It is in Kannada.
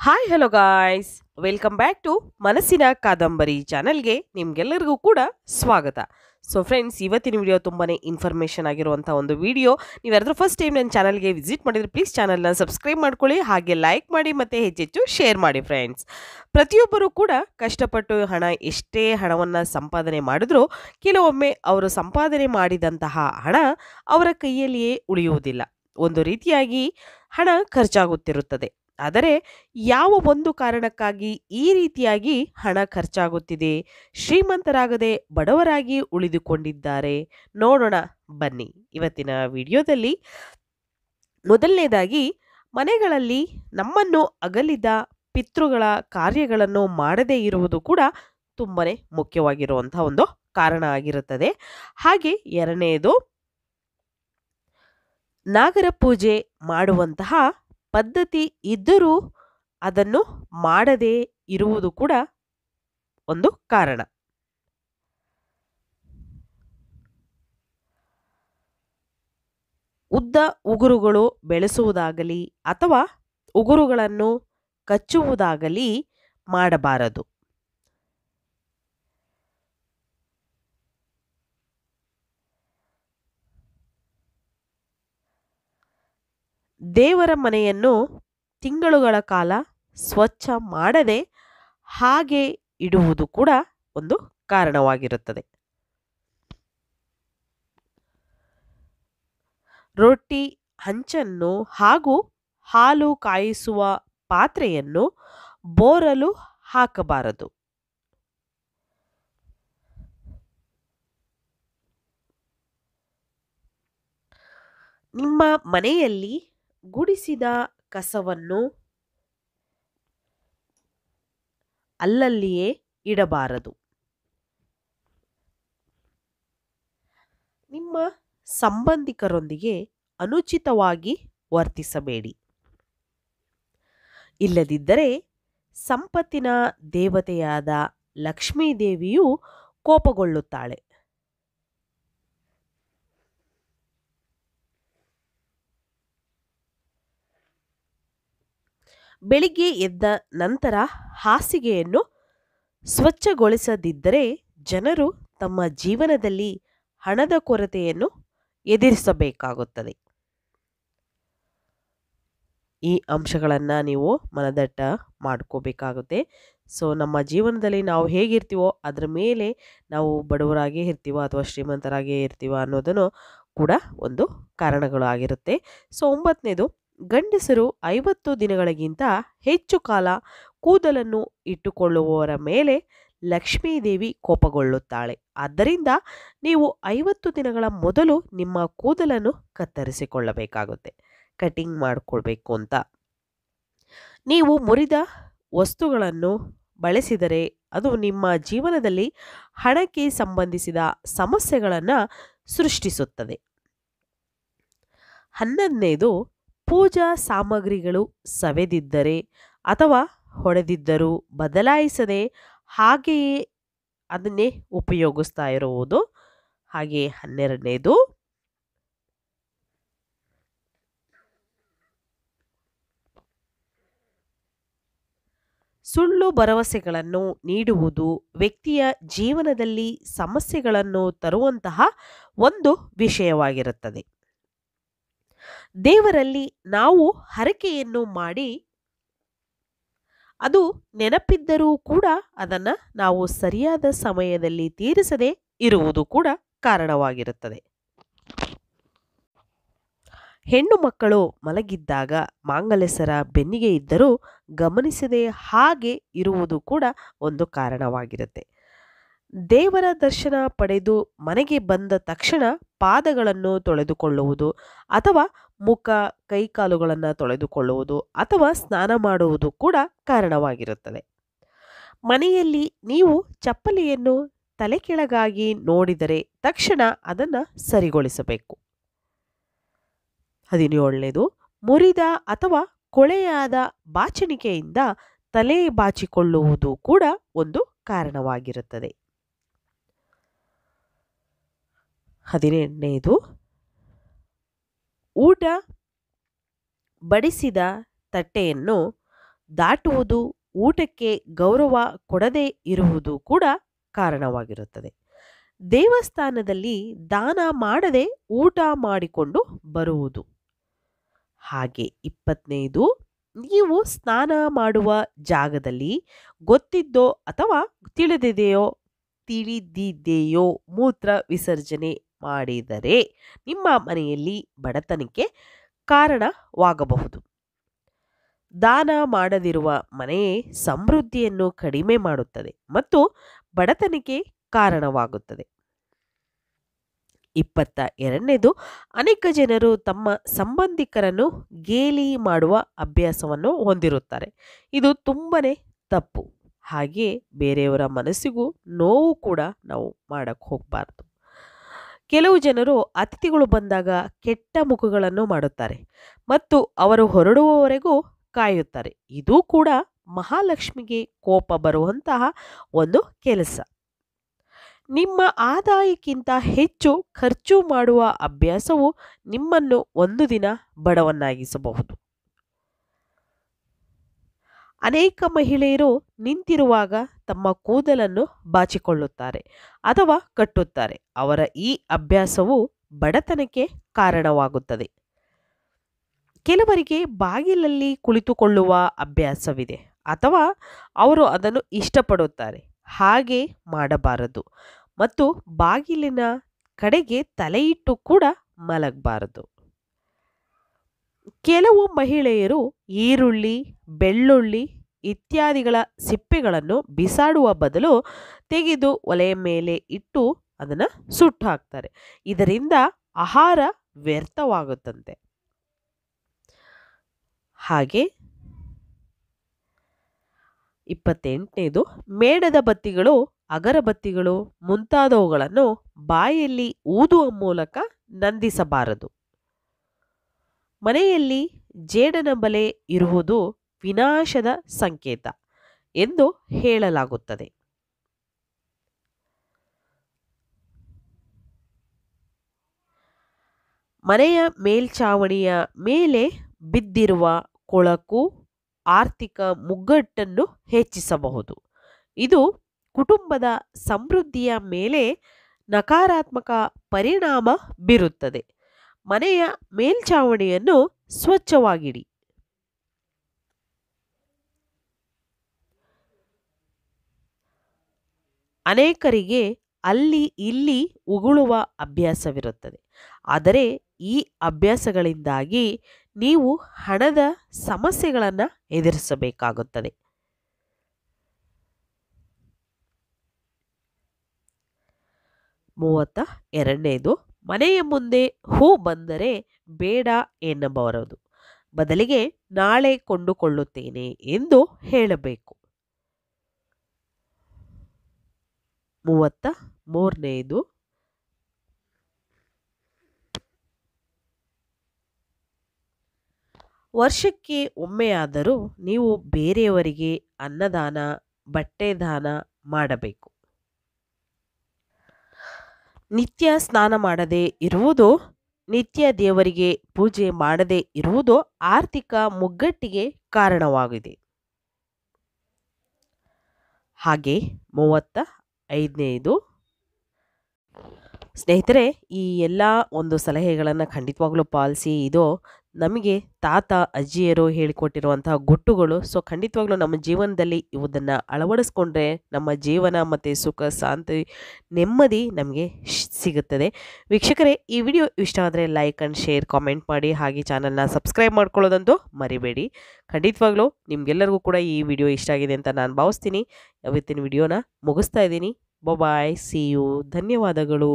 Hi hello guys, welcome back to ಮನಸ್ಸಿನ ಕಾದಂಬರಿ ಚಾನಲ್ಗೆ ನಿಮ್ಗೆಲ್ಲರಿಗೂ ಕೂಡ ಸ್ವಾಗತ. ಸೊ ಫ್ರೆಂಡ್ಸ್, ಇವತ್ತಿನ ವಿಡಿಯೋ ತುಂಬಾ ಇನ್ಫಾರ್ಮೇಷನ್ ಆಗಿರುವಂಥ ಒಂದು ವಿಡಿಯೋ. ನೀವು ಯಾರಾದರೂ ಫಸ್ಟ್ ಟೈಮ್ ನನ್ನ ಚಾನಲ್ಗೆ ವಿಸಿಟ್ ಮಾಡಿದರೆ ಪ್ಲೀಸ್ ಚಾನಲ್ನ ಸಬ್ಸ್ಕ್ರೈಬ್ ಮಾಡ್ಕೊಳ್ಳಿ, ಹಾಗೆ ಲೈಕ್ ಮಾಡಿ ಮತ್ತು ಹೆಚ್ಚೆಚ್ಚು ಶೇರ್ ಮಾಡಿ. ಫ್ರೆಂಡ್ಸ್, ಪ್ರತಿಯೊಬ್ಬರೂ ಕೂಡ ಕಷ್ಟಪಟ್ಟು ಎಷ್ಟೇ ಹಣವನ್ನು ಸಂಪಾದನೆ ಮಾಡಿದ್ರೂ ಕೆಲವೊಮ್ಮೆ ಅವರು ಸಂಪಾದನೆ ಮಾಡಿದಂತಹ ಹಣ ಅವರ ಕೈಯಲ್ಲಿಯೇ ಉಳಿಯುವುದಿಲ್ಲ. ಒಂದು ರೀತಿಯಾಗಿ ಹಣ ಖರ್ಚಾಗುತ್ತಿರುತ್ತದೆ. ಆದರೆ ಯಾವ ಒಂದು ಕಾರಣಕ್ಕಾಗಿ ಈ ರೀತಿಯಾಗಿ ಹಣ ಖರ್ಚಾಗುತ್ತಿದೆ, ಶ್ರೀಮಂತರಾಗದೆ ಬಡವರಾಗಿ ಉಳಿದುಕೊಂಡಿದ್ದಾರೆ, ನೋಡೋಣ ಬನ್ನಿ ಇವತ್ತಿನ ವಿಡಿಯೋದಲ್ಲಿ. ಮೊದಲನೇದಾಗಿ, ಮನೆಗಳಲ್ಲಿ ನಮ್ಮನ್ನು ಅಗಲಿದ ಪಿತೃಗಳ ಕಾರ್ಯಗಳನ್ನು ಮಾಡದೇ ಇರುವುದು ಕೂಡ ತುಂಬನೇ ಮುಖ್ಯವಾಗಿರುವಂತಹ ಒಂದು ಕಾರಣ ಆಗಿರುತ್ತದೆ. ಹಾಗೆ ಎರಡನೆಯದು, ನಾಗರ ಪೂಜೆ ಮಾಡುವಂತಹ ಪದ್ಧತಿ ಇದ್ದರೂ ಅದನ್ನು ಮಾಡದೇ ಇರುವುದು ಕೂಡ ಒಂದು ಕಾರಣ. ಉದ್ದ ಉಗುರುಗಳು ಬೆಳೆಸುವುದಾಗಲಿ ಅಥವಾ ಉಗುರುಗಳನ್ನು ಕಚ್ಚುವುದಾಗಲಿ ಮಾಡಬಾರದು. ದೇವರ ಮನೆಯನ್ನು ತಿಂಗಳುಗಳ ಕಾಲ ಸ್ವಚ್ಛ ಮಾಡದೆ ಹಾಗೆ ಇಡುವುದು ಕೂಡ ಒಂದು ಕಾರಣವಾಗಿರುತ್ತದೆ. ರೊಟ್ಟಿ ಹಂಚನ್ನು ಹಾಗೂ ಹಾಲು ಕಾಯಿಸುವ ಪಾತ್ರೆಯನ್ನು ಬೋರಲು ಹಾಕಬಾರದು. ನಿಮ್ಮ ಮನೆಯಲ್ಲಿ ಗುಡಿಸಿದ ಕಸವನ್ನು ಅಲ್ಲಲ್ಲಿಯೇ ಇಡಬಾರದು. ನಿಮ್ಮ ಸಂಬಂಧಿಕರೊಂದಿಗೆ ಅನುಚಿತವಾಗಿ ವರ್ತಿಸಬೇಡಿ. ಇಲ್ಲದಿದ್ದರೆ ಸಂಪತ್ತಿನ ದೇವತೆಯಾದ ಲಕ್ಷ್ಮೀ ದೇವಿಯು ಕೋಪಗೊಳ್ಳುತ್ತಾಳೆ. ಬೆಳಿಗ್ಗೆ ಎದ್ದ ನಂತರ ಹಾಸಿಗೆಯನ್ನು ಸ್ವಚ್ಛಗೊಳಿಸದಿದ್ದರೆ ಜನರು ತಮ್ಮ ಜೀವನದಲ್ಲಿ ಹಣದ ಕೊರತೆಯನ್ನು ಎದುರಿಸಬೇಕಾಗುತ್ತದೆ. ಈ ಅಂಶಗಳನ್ನು ನೀವು ಮನದಟ್ಟ ಮಾಡ್ಕೋಬೇಕಾಗುತ್ತೆ. ಸೊ ನಮ್ಮ ಜೀವನದಲ್ಲಿ ನಾವು ಹೇಗಿರ್ತೀವೋ ಅದರ ಮೇಲೆ ನಾವು ಬಡವರಾಗೇ ಇರ್ತೀವೋ ಅಥವಾ ಶ್ರೀಮಂತರಾಗೇ ಇರ್ತೀವೋ ಅನ್ನೋದನ್ನು ಕೂಡ ಒಂದು ಕಾರಣಗಳು ಆಗಿರುತ್ತೆ. ಸೊ 9ನೇದು, ಗಂಡಸರು 50 ದಿನಗಳಿಗಿಂತ ಹೆಚ್ಚು ಕಾಲ ಕೂದಲನ್ನು ಇಟ್ಟುಕೊಳ್ಳುವವರ ಮೇಲೆ ಲಕ್ಷ್ಮೀದೇವಿ ಕೋಪಗೊಳ್ಳುತ್ತಾಳೆ. ಆದ್ದರಿಂದ ನೀವು 50 ದಿನಗಳ ಮೊದಲು ನಿಮ್ಮ ಕೂದಲನ್ನು ಕತ್ತರಿಸಿಕೊಳ್ಳಬೇಕಾಗುತ್ತೆ, ಕಟಿಂಗ್ ಮಾಡಿಕೊಳ್ಬೇಕು ಅಂತ. ನೀವು ಮುರಿದ ವಸ್ತುಗಳನ್ನು ಬಳಸಿದರೆ ಅದು ನಿಮ್ಮ ಜೀವನದಲ್ಲಿ ಹಣಕ್ಕೆ ಸಂಬಂಧಿಸಿದ ಸಮಸ್ಯೆಗಳನ್ನು ಸೃಷ್ಟಿಸುತ್ತದೆ. 11ನೇದು, ಪೂಜಾ ಸಾಮಗ್ರಿಗಳು ಸವೆದಿದ್ದರೆ ಅಥವಾ ಹೊಡೆದಿದ್ದರೂ ಬದಲಾಯಿಸದೆ ಹಾಗೆಯೇ ಅದನ್ನೇ ಉಪಯೋಗಿಸ್ತಾ ಇರುವುದು. ಹಾಗೆ 12ನೇದು, ಸುಳ್ಳು ಭರವಸೆಗಳನ್ನು ನೀಡುವುದು ವ್ಯಕ್ತಿಯ ಜೀವನದಲ್ಲಿ ಸಮಸ್ಯೆಗಳನ್ನು ತರುವಂತಹ ಒಂದು ವಿಷಯವಾಗಿರುತ್ತದೆ. ದೇವರಲ್ಲಿ ನಾವು ಹರಕೆಯನ್ನು ಮಾಡಿ ಅದು ನೆನಪಿದ್ದರೂ ಕೂಡ ಅದನ್ನು ನಾವು ಸರಿಯಾದ ಸಮಯದಲ್ಲಿ ತೀರಿಸದೆ ಇರುವುದು ಕೂಡ ಕಾರಣವಾಗಿರುತ್ತದೆ. ಹೆಣ್ಣು ಮಕ್ಕಳು ಮಲಗಿದ್ದಾಗ ಮಾಂಗಲ್ಯಸರ ಬೆನ್ನಿಗೆ ಇದ್ದರೂ ಗಮನಿಸದೆ ಹಾಗೆ ಇರುವುದು ಕೂಡ ಒಂದು ಕಾರಣವಾಗಿರುತ್ತೆ. ದೇವರ ದರ್ಶನ ಪಡೆದು ಮನೆಗೆ ಬಂದ ತಕ್ಷಣ ಪಾದಗಳನ್ನು ತೊಳೆದುಕೊಳ್ಳುವುದು ಅಥವಾ ಮುಖ ಕೈಕಾಲುಗಳನ್ನು ತೊಳೆದುಕೊಳ್ಳುವುದು ಅಥವಾ ಸ್ನಾನ ಮಾಡುವುದು ಕೂಡ ಕಾರಣವಾಗಿರುತ್ತದೆ. ಮನೆಯಲ್ಲಿ ನೀವು ಚಪ್ಪಲಿಯನ್ನು ತಲೆ ಕೆಳಗಾಗಿ ನೋಡಿದರೆ ತಕ್ಷಣ ಅದನ್ನು ಸರಿಗೊಳಿಸಬೇಕು. 17ನೇದು, ಮುರಿದ ಅಥವಾ ಕೊಳೆಯಾದ ಬಾಚಣಿಕೆಯಿಂದ ತಲೆ ಬಾಚಿಕೊಳ್ಳುವುದು ಕೂಡ ಒಂದು ಕಾರಣವಾಗಿರುತ್ತದೆ. 18ನೇದು, ಊಟ ಬಡಿಸಿದ ತಟ್ಟೆಯನ್ನು ದಾಟುವುದು, ಊಟಕ್ಕೆ ಗೌರವ ಕೊಡದೇ ಇರುವುದು ಕೂಡ ಕಾರಣವಾಗಿರುತ್ತದೆ. ದೇವಸ್ಥಾನದಲ್ಲಿ ದಾನ ಮಾಡದೆ ಊಟ ಮಾಡಿಕೊಂಡು ಬರುವುದು. ಹಾಗೆ 20ನೇದು, ನೀವು ಸ್ನಾನ ಮಾಡುವ ಜಾಗದಲ್ಲಿ ಗೊತ್ತಿದ್ದೋ ಅಥವಾ ತಿಳಿದಿದೆಯೋ ಮೂತ್ರ ವಿಸರ್ಜನೆ ಮಾಡಿದರೆ ನಿಮ್ಮ ಮನೆಯಲ್ಲಿ ಬಡತನಕ್ಕೆ ಕಾರಣವಾಗಬಹುದು. ದಾನ ಮಾಡದಿರುವ ಮನೆಯೇ ಸಮೃದ್ಧಿಯನ್ನು ಕಡಿಮೆ ಮಾಡುತ್ತದೆ ಮತ್ತು ಬಡತನಕ್ಕೆ ಕಾರಣವಾಗುತ್ತದೆ. 22ನೇದು, ಅನೇಕ ಜನರು ತಮ್ಮ ಸಂಬಂಧಿಕರನ್ನು ಗೇಲಿ ಮಾಡುವ ಅಭ್ಯಾಸವನ್ನು ಹೊಂದಿರುತ್ತಾರೆ. ಇದು ತುಂಬನೇ ತಪ್ಪು. ಹಾಗೆ ಬೇರೆಯವರ ಮನಸ್ಸಿಗೂ ನೋವು ಕೂಡ ನಾವು ಮಾಡಕ್ಕೆ ಹೋಗಬಾರ್ದು. ಕೆಲವು ಜನರು ಅತಿಥಿಗಳು ಬಂದಾಗ ಕೆಟ್ಟ ಮುಖಗಳನ್ನು ಮಾಡುತ್ತಾರೆ ಮತ್ತು ಅವರು ಹೊರಡುವವರೆಗೂ ಕಾಯುತ್ತಾರೆ. ಇದು ಕೂಡ ಮಹಾಲಕ್ಷ್ಮಿಗೆ ಕೋಪ ಬರುವಂತಹ ಒಂದು ಕೆಲಸ. ನಿಮ್ಮ ಆದಾಯಕ್ಕಿಂತ ಹೆಚ್ಚು ಖರ್ಚು ಮಾಡುವ ಅಭ್ಯಾಸವು ನಿಮ್ಮನ್ನು ಒಂದು ದಿನ ಬಡವನ್ನಾಗಿಸಬಹುದು. ಅನೇಕ ಮಹಿಳೆಯರು ನಿಂತಿರುವಾಗ ತಮ್ಮ ಕೂದಲನ್ನು ಬಾಚಿಕೊಳ್ಳುತ್ತಾರೆ ಅಥವಾ ಕಟ್ಟುತ್ತಾರೆ. ಅವರ ಈ ಅಭ್ಯಾಸವು ಬಡತನಕ್ಕೆ ಕಾರಣವಾಗುತ್ತದೆ. ಕೆಲವರಿಗೆ ಬಾಗಿಲಲ್ಲಿ ಕುಳಿತುಕೊಳ್ಳುವ ಅಭ್ಯಾಸವಿದೆ ಅಥವಾ ಅವರು ಅದನ್ನು ಇಷ್ಟಪಡುತ್ತಾರೆ. ಹಾಗೆ ಮಾಡಬಾರದು ಮತ್ತು ಬಾಗಿಲಿನ ಕಡೆಗೆ ತಲೆಯಿಟ್ಟು ಕೂಡ ಮಲಗಬಾರದು. ಕೆಲವು ಮಹಿಳೆಯರು ಈರುಳ್ಳಿ, ಬೆಳ್ಳುಳ್ಳಿ ಇತ್ಯಾದಿಗಳ ಸಿಪ್ಪೆಗಳನ್ನು ಬಿಸಾಡುವ ಬದಲು ತೆಗೆದು ಒಲೆಯ ಮೇಲೆ ಇಟ್ಟು ಅದನ್ನು ಸುಟ್ಟು ಹಾಕ್ತಾರೆ. ಇದರಿಂದ ಆಹಾರ ವ್ಯರ್ಥವಾಗುತ್ತಂತೆ. ಹಾಗೆ 28ನೇದು, ಮೇಣದ ಬತ್ತಿಗಳು, ಅಗರಬತ್ತಿಗಳು ಮುಂತಾದವುಗಳನ್ನು ಬಾಯಲ್ಲಿ ಊದುವ ಮೂಲಕ ನಂದಿಸಬಾರದು. ಮನೆಯಲ್ಲಿ ಜೇಡನ ಬಲೆ ಇರುವುದು ವಿನಾಶದ ಸಂಕೇತ ಎಂದು ಹೇಳಲಾಗುತ್ತದೆ. ಮನೆಯ ಮೇಲ್ಛಾವಣಿಯ ಮೇಲೆ ಬಿದ್ದಿರುವ ಕೊಳಕು ಆರ್ಥಿಕ ಮುಗ್ಗಟ್ಟನ್ನು ಹೆಚ್ಚಿಸಬಹುದು. ಇದು ಕುಟುಂಬದ ಸಮೃದ್ಧಿಯ ಮೇಲೆ ನಕಾರಾತ್ಮಕ ಪರಿಣಾಮ ಬೀರುತ್ತದೆ. ಮನೆಯ ಮೇಲ್ಛಾವಣಿಯನ್ನು ಸ್ವಚ್ಛವಾಗಿಡಿ. ಅನೇಕರಿಗೆ ಅಲ್ಲಿ ಇಲ್ಲಿ ಉಗುಳುವ ಅಭ್ಯಾಸವಿರುತ್ತದೆ. ಆದರೆ ಈ ಅಭ್ಯಾಸಗಳಿಂದಾಗಿ ನೀವು ಹಣದ ಸಮಸ್ಯೆಗಳನ್ನು ಎದುರಿಸಬೇಕಾಗುತ್ತದೆ. 32ನೇದು, ಮನೆಯ ಮುಂದೆ ಹೂ ಬಂದರೆ ಬೇಡ ಎನ್ನಬಾರದು. ಬದಲಿಗೆ ನಾಳೆ ಕೊಂಡುಕೊಳ್ಳುತ್ತೇನೆ ಎಂದು ಹೇಳಬೇಕು. 33ನೇದು, ವರ್ಷಕ್ಕೆ ಒಮ್ಮೆಯಾದರೂ ನೀವು ಬೇರೆಯವರಿಗೆ ಅನ್ನದಾನ, ಬಟ್ಟೆ ದಾನ ಮಾಡಬೇಕು. ನಿತ್ಯ ಸ್ನಾನ ಮಾಡದೇ ಇರುವುದು, ನಿತ್ಯ ದೇವರಿಗೆ ಪೂಜೆ ಮಾಡದೇ ಇರುವುದು ಆರ್ಥಿಕ ಮುಗ್ಗಟ್ಟಿಗೆ ಕಾರಣವಾಗಿದೆ. ಹಾಗೆ 35ನೇದು, ಸ್ನೇಹಿತರೆ, ಈ ಎಲ್ಲ ಒಂದು ಸಲಹೆಗಳನ್ನು ಖಂಡಿತವಾಗ್ಲೂ ಪಾಲಿಸಿ. ಇದು ನಮಗೆ ತಾತ ಅಜ್ಜಿಯರು ಹೇಳಿಕೊಟ್ಟಿರುವಂತಹ ಗುಟ್ಟುಗಳು. ಸೊ ಖಂಡಿತವಾಗ್ಲೂ ನಮ್ಮ ಜೀವನದಲ್ಲಿ ಇವುದನ್ನು ಅಳವಡಿಸ್ಕೊಂಡ್ರೆ ನಮ್ಮ ಜೀವನ ಮತ್ತು ಸುಖ ಶಾಂತಿ ನೆಮ್ಮದಿ ನಮಗೆ ಸಿಗುತ್ತದೆ. ವೀಕ್ಷಕರೇ, ಈ ವಿಡಿಯೋ ಇಷ್ಟ ಆದರೆ ಲೈಕ್ ಆ್ಯಂಡ್ ಶೇರ್, ಕಾಮೆಂಟ್ ಮಾಡಿ. ಹಾಗೆ ಚಾನಲ್ನ ಸಬ್ಸ್ಕ್ರೈಬ್ ಮಾಡ್ಕೊಳ್ಳೋದಂತೂ ಮರಿಬೇಡಿ. ಖಂಡಿತವಾಗ್ಲೂ ನಿಮ್ಗೆಲ್ಲರಿಗೂ ಕೂಡ ಈ ವಿಡಿಯೋ ಇಷ್ಟ ಆಗಿದೆ ಅಂತ ನಾನು ಭಾವಿಸ್ತೀನಿ. ಇವತ್ತಿನ ವಿಡಿಯೋನ ಮುಗಿಸ್ತಾ ಇದ್ದೀನಿ. ಬಾಯ್, ಸಿ ಯು. ಧನ್ಯವಾದಗಳು.